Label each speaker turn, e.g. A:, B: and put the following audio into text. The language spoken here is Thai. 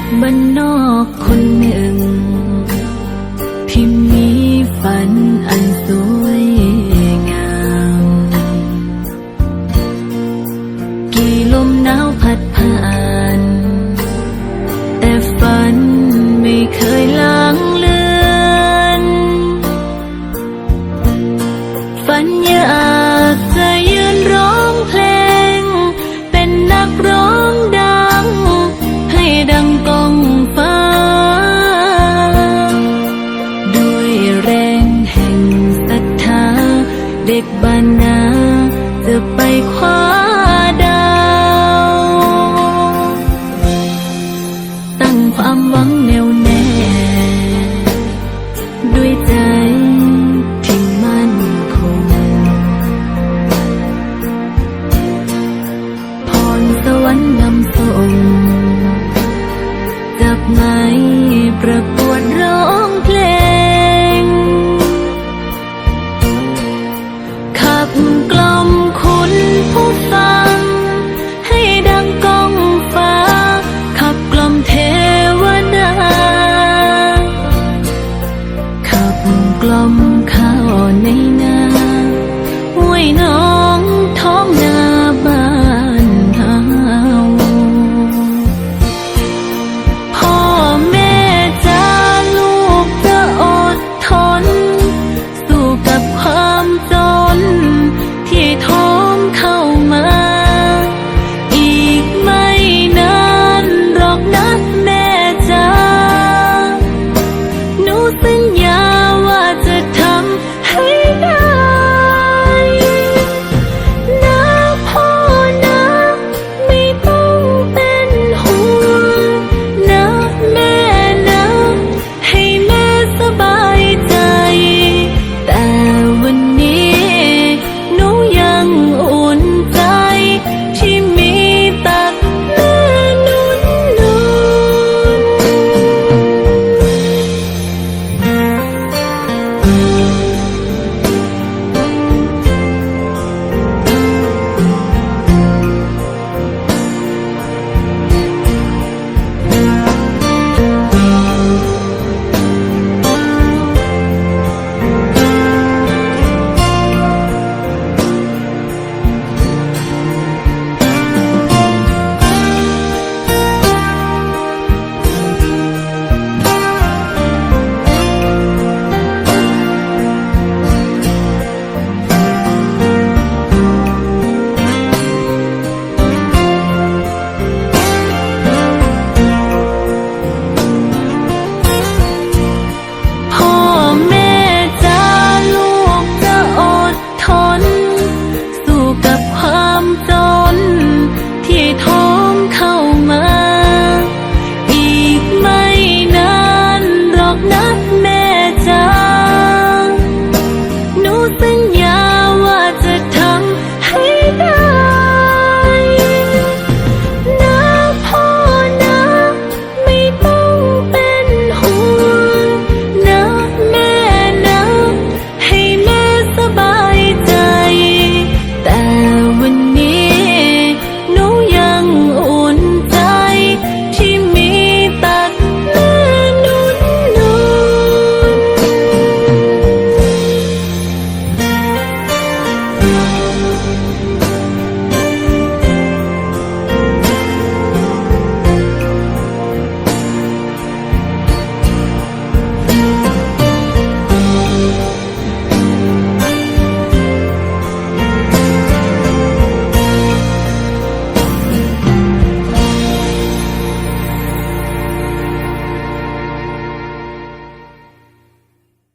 A: กบ้านนอกคนหนึ่งที่มีฝันอันสวยงามกี่ลมหนาวพัดผ่านแต่ฝันไม่เคยลางเลือนฝันอยากจะยืนร้องเพลงเป็นนักร้องดังให้ดังก้องฟ้าด้วยแรงแห่งศรัทธาเด็กบ้านนาจะไปคว้าดาวตั้งความหวังแน่วแน่ด้วยใจที่มั่นคงพรสวรรค์นำส่งจับไม้ประกวดร้องเพลงขับกล่อมคุณผู้ฟังให้ดังก้องฟ้าขับกล่อมเทวดาขับกล่อมข้าวในนา